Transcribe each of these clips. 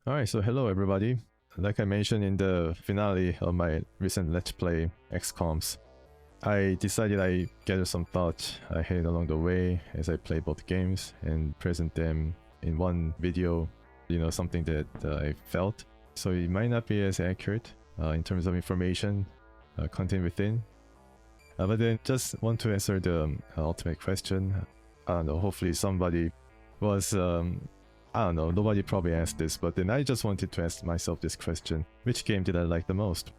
Alright, so hello everybody. Like I mentioned in the finale of my recent Let's Play XComs, I decided I gathered some thoughts I had along the way as I play both games and present them in one video, something that I felt. So it might not be as accurate in terms of information contained within. But then just want to answer the ultimate question. I don't know, hopefully somebody was I don't know, nobody probably asked this, but then I just wanted to ask myself this question. Which game did I like the most?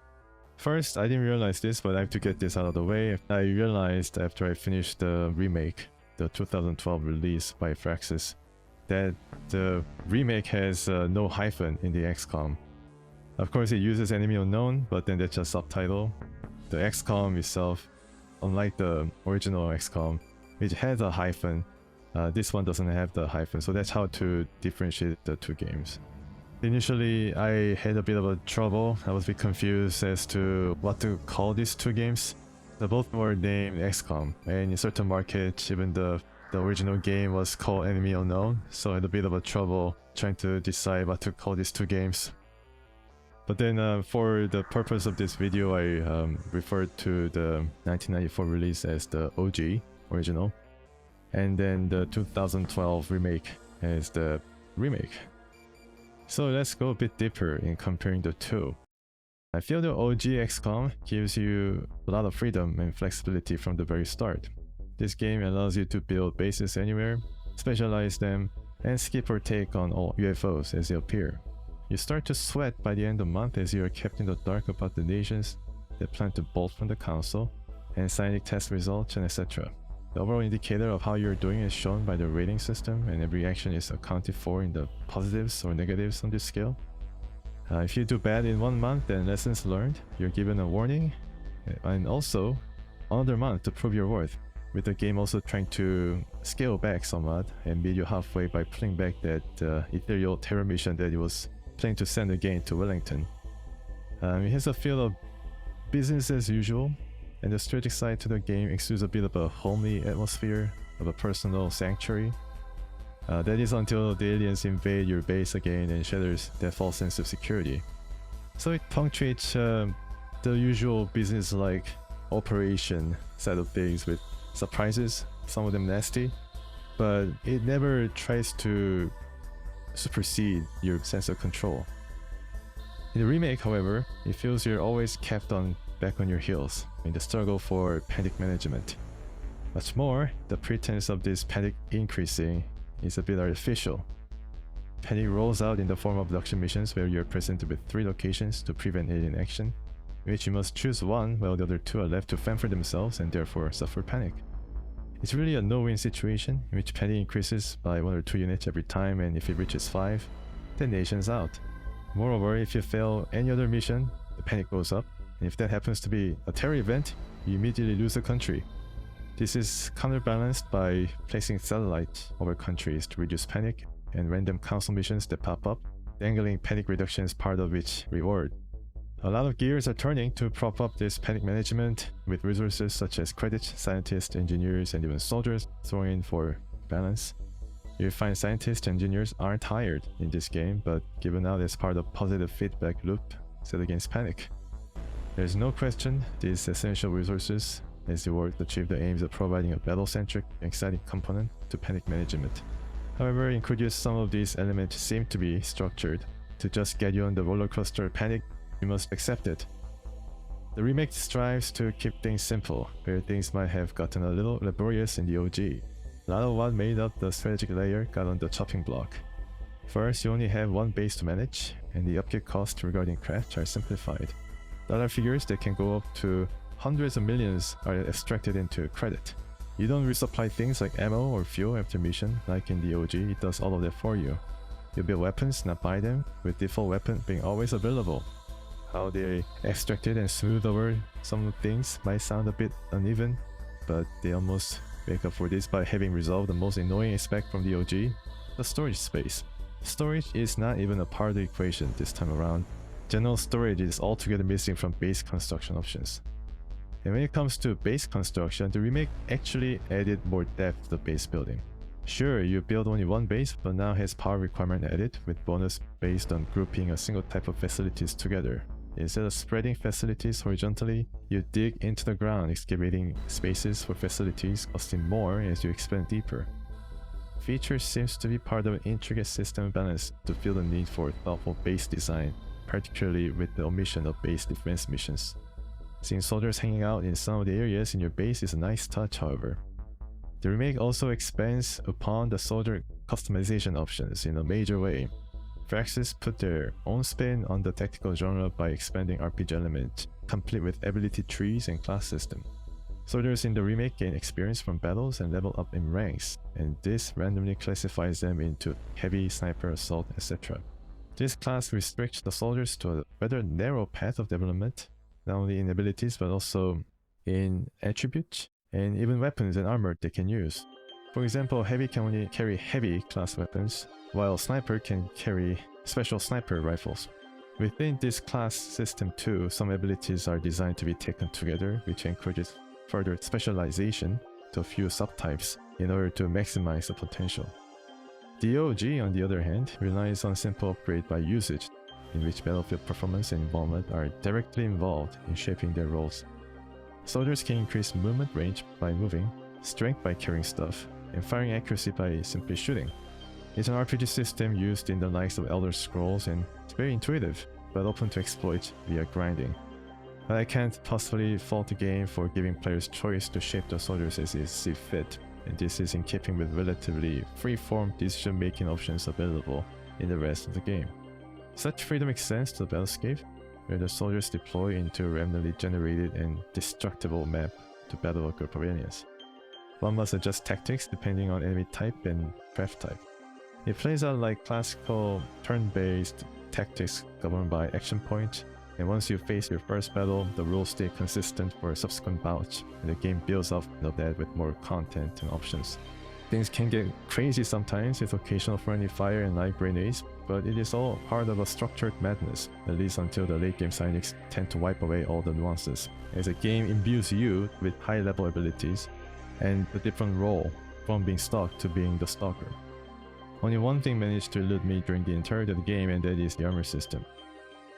First, I didn't realize this, but I have to get this out of the way. I realized after I finished the remake, the 2012 release by Firaxis, that the remake has no hyphen in the XCom. Of course, it uses Enemy Unknown, but then that's just subtitle. The XCom itself, unlike the original XCom, which has a hyphen, this one doesn't have the hyphen, so that's how to differentiate the two games. Initially, I had a bit of a trouble. I was a bit confused as to what to call these two games. They both were named XCOM, and in certain markets, even the original game was called Enemy Unknown, so I had a bit of a trouble trying to decide what to call these two games. But then for the purpose of this video, I referred to the 1994 release as the OG, original, and then the 2012 remake as the remake. So let's go a bit deeper in comparing the two. I feel the OG XCOM gives you a lot of freedom and flexibility from the very start. This game allows you to build bases anywhere, specialize them, and skip or take on all UFOs as they appear. You start to sweat by the end of the month as you are kept in the dark about the nations that plan to bolt from the council, and scientific test results, and etc. The overall indicator of how you're doing is shown by the rating system, and every action is accounted for in the positives or negatives on this scale. If you do bad in 1 month, then lessons learned, you're given a warning, and also another month to prove your worth, with the game also trying to scale back somewhat and meet you halfway by pulling back that ethereal terror mission that it was planning to send again to Wellington. It has a feel of business as usual, and the strategic side to the game exudes a bit of a homely atmosphere of a personal sanctuary. That is until the aliens invade your base again and shatters that false sense of security. So it punctuates the usual business-like operation side of things with surprises, some of them nasty, but it never tries to supersede your sense of control. In the remake, however, it feels you're always kept back on your heels in the struggle for panic management. What's more, the pretense of this panic increasing is a bit artificial. Panic rolls out in the form of abduction missions where you're presented with 3 locations to prevent alien action, in which you must choose one while the other 2 are left to fend for themselves and therefore suffer panic. It's really a no-win situation in which panic increases by 1 or 2 units every time, and if it reaches 5, the nation's out. Moreover, if you fail any other mission, the panic goes up, and if that happens to be a terror event, you immediately lose the country. This is counterbalanced by placing satellites over countries to reduce panic, and random council missions that pop up, dangling panic reduction is part of each reward. A lot of gears are turning to prop up this panic management, with resources such as credits, scientists, engineers, and even soldiers thrown in for balance. You'll find scientists and engineers aren't hired in this game, but given out as part of positive feedback loop set against panic. There's no question these essential resources as the work achieve the aims of providing a battle-centric, exciting component to panic management. However, including some of these elements seem to be structured to just get you on the roller coaster of panic. You must accept it. The remake strives to keep things simple, where things might have gotten a little laborious in the OG. A lot of what made up the strategic layer got on the chopping block. First, you only have 1 base to manage, and the upkeep costs regarding craft are simplified. Dollar figures that can go up to hundreds of millions are extracted into credit. You don't resupply things like ammo or fuel after mission like in the OG, it does all of that for you. You build weapons, not buy them, with default weapon being always available. How they extracted and smooth over some things might sound a bit uneven, but they almost make up for this by having resolved the most annoying aspect from the OG, the storage space. Storage is not even a part of the equation this time around. General storage is altogether missing from base construction options. And when it comes to base construction, the remake actually added more depth to the base building. Sure, you build only one base, but now has power requirement added with bonus based on grouping a single type of facilities together. Instead of spreading facilities horizontally, you dig into the ground, excavating spaces for facilities, costing more as you expand deeper. Feature seems to be part of an intricate system balance to fill the need for thoughtful base design, particularly with the omission of base defense missions. Seeing soldiers hanging out in some of the areas in your base is a nice touch, however. The remake also expands upon the soldier customization options in a major way. Firaxis put their own spin on the tactical genre by expanding RPG elements, complete with ability trees and class system. Soldiers in the remake gain experience from battles and level up in ranks, and this randomly classifies them into heavy, sniper, assault, etc. This class restricts the soldiers to a rather narrow path of development, not only in abilities but also in attributes and even weapons and armor they can use. For example, heavy can only carry heavy class weapons, while sniper can carry special sniper rifles. Within this class system too, some abilities are designed to be taken together, which encourages further specialization to a few subtypes in order to maximize the potential. DOG, on the other hand, relies on simple upgrade by usage, in which battlefield performance and involvement are directly involved in shaping their roles. Soldiers can increase movement range by moving, strength by carrying stuff, and firing accuracy by simply shooting. It's an RPG system used in the likes of Elder Scrolls, and it's very intuitive, but open to exploit via grinding. But I can't possibly fault the game for giving players choice to shape the soldiers as they see fit, and this is in keeping with relatively free-form decision-making options available in the rest of the game. Such freedom extends to the battlescape, where the soldiers deploy into a randomly generated and destructible map to battle a group of aliens. One must adjust tactics depending on enemy type and craft type. It plays out like classical turn-based tactics governed by action points, and once you face your first battle, the rules stay consistent for subsequent bouts, and the game builds off of that with more content and options. Things can get crazy sometimes with occasional friendly fire and live grenades, but it is all part of a structured madness, at least until the late game cynics tend to wipe away all the nuances, as the game imbues you with high level abilities and a different role, from being stalked to being the stalker. Only one thing managed to elude me during the entirety of the game, and that is the armor system.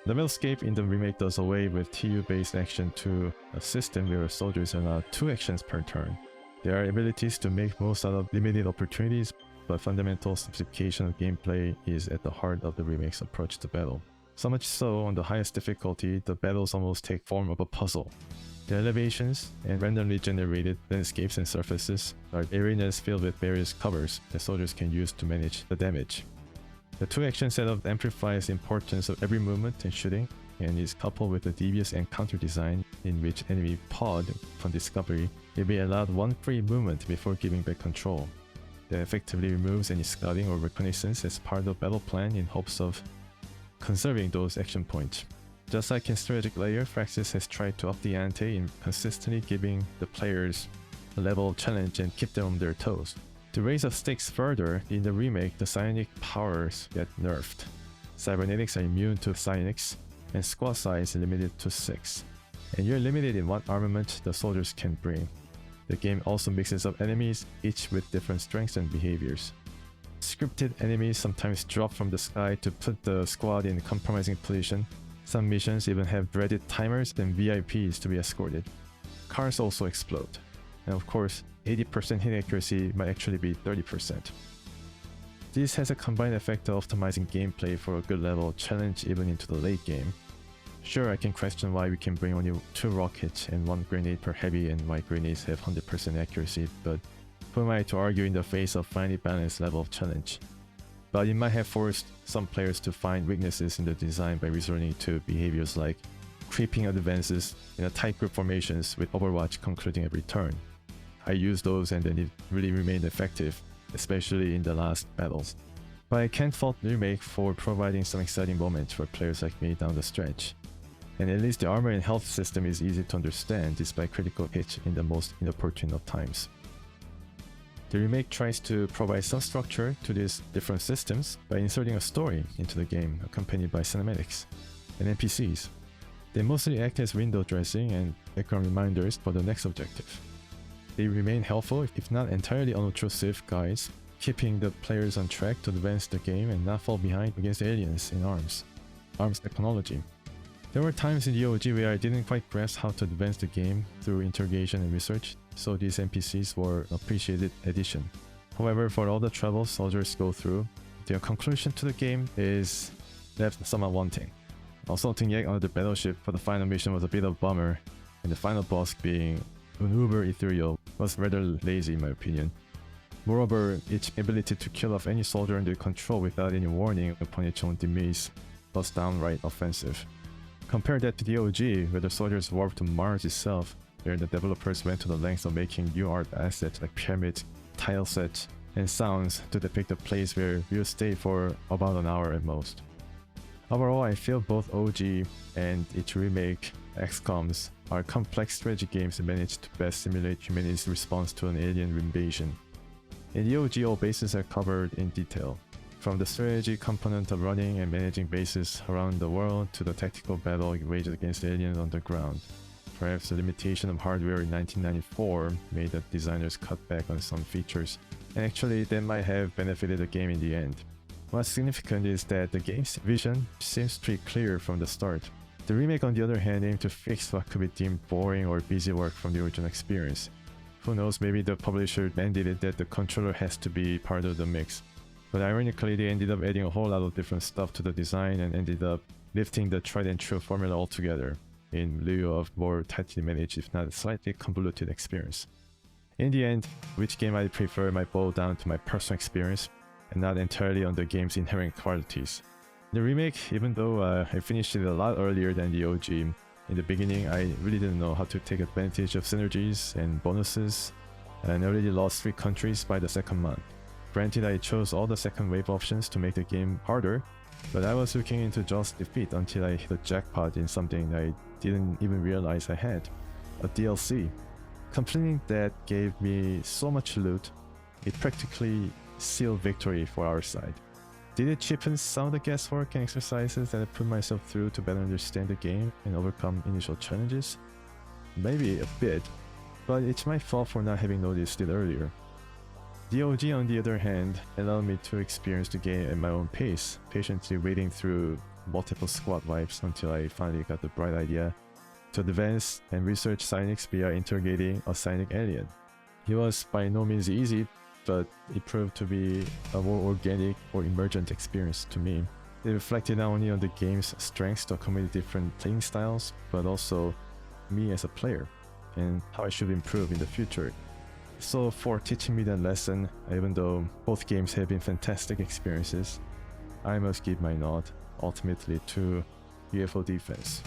The battlescape in the remake does away with TU-based action to a system where soldiers are allowed 2 actions per turn. There are abilities to make most out of limited opportunities, but fundamental simplification of gameplay is at the heart of the remake's approach to battle. So much so, on the highest difficulty, the battles almost take form of a puzzle. The elevations and randomly generated landscapes and surfaces are arenas filled with various covers that soldiers can use to manage the damage. The 2-action setup amplifies the importance of every movement and shooting, and is coupled with a devious encounter design in which enemy pod, upon discovery, will be allowed 1 free movement before giving back control. That effectively removes any scouting or reconnaissance as part of the battle plan in hopes of conserving those action points. Just like in strategic layer, Firaxis has tried to up the ante in consistently giving the players a level of challenge and keep them on their toes. To raise the stakes further, in the remake, the psionic powers get nerfed. Cybernetics are immune to psionics, and squad size limited to 6. And you're limited in what armament the soldiers can bring. The game also mixes up enemies, each with different strengths and behaviors. Scripted enemies sometimes drop from the sky to put the squad in a compromising position. Some missions even have dreaded timers and VIPs to be escorted. Cars also explode. And of course, 80% hit accuracy might actually be 30%. This has a combined effect of optimizing gameplay for a good level of challenge even into the late game. Sure, I can question why we can bring only 2 rockets and 1 grenade per heavy and why grenades have 100% accuracy, but who am I to argue in the face of finely balanced level of challenge? But it might have forced some players to find weaknesses in the design by resorting to behaviors like creeping advances in a tight group formations with Overwatch concluding every turn. I used those and then it really remained effective, especially in the last battles. But I can't fault the remake for providing some exciting moments for players like me down the stretch. And at least the armor and health system is easy to understand despite critical hits in the most inopportune of times. The remake tries to provide some structure to these different systems by inserting a story into the game accompanied by cinematics and NPCs. They mostly act as window dressing and background reminders for the next objective. They remain helpful, if not entirely unobtrusive, guides keeping the players on track to advance the game and not fall behind against aliens in ARMS technology. There were times in the OG where I didn't quite grasp how to advance the game through interrogation and research, so these NPCs were an appreciated addition. However, for all the troubles soldiers go through, their conclusion to the game is left somewhat wanting. Assaulting yet another battleship for the final mission was a bit of a bummer, and the final boss being an uber ethereal was rather lazy in my opinion. Moreover, its ability to kill off any soldier under control without any warning upon its own demise was downright offensive. Compare that to the OG, where the soldiers warped to Mars itself, where the developers went to the length of making new art assets like pyramids, tile sets, and sounds to depict a place where you'll stay for about an hour at most. Overall, I feel both OG and its remake, XComs, are complex strategy games that manage to best simulate humanity's response to an alien invasion. In the OG, all bases are covered in detail, from the strategy component of running and managing bases around the world to the tactical battle waged against aliens on the ground. Perhaps the limitation of hardware in 1994 made the designers cut back on some features, and actually that might have benefited the game in the end. What's significant is that the game's vision seems pretty clear from the start. The remake on the other hand aimed to fix what could be deemed boring or busy work from the original experience. Who knows, maybe the publisher mandated that the controller has to be part of the mix. But ironically, they ended up adding a whole lot of different stuff to the design and ended up lifting the tried and true formula altogether, in lieu of more tightly managed if not slightly convoluted experience. In the end, which game I prefer might boil down to my personal experience and not entirely on the game's inherent qualities. The remake, even though I finished it a lot earlier than the OG, in the beginning I really didn't know how to take advantage of synergies and bonuses, and I already lost 3 countries by the second month. Granted, I chose all the second wave options to make the game harder, but I was looking into just defeat until I hit a jackpot in something I didn't even realize I had, a DLC. Completing that gave me so much loot, it practically sealed victory for our side. Did it cheapen some of the guesswork and exercises that I put myself through to better understand the game and overcome initial challenges? Maybe a bit, but it's my fault for not having noticed it earlier. The OG, on the other hand, allowed me to experience the game at my own pace, patiently wading through multiple squad wipes until I finally got the bright idea to advance and research psionics via interrogating a psionic alien. It was by no means easy, but it proved to be a more organic or emergent experience to me. It reflected not only on the game's strengths to accommodate different playing styles, but also me as a player, and how I should improve in the future. So for teaching me that lesson, even though both games have been fantastic experiences, I must give my nod ultimately to UFO Defense.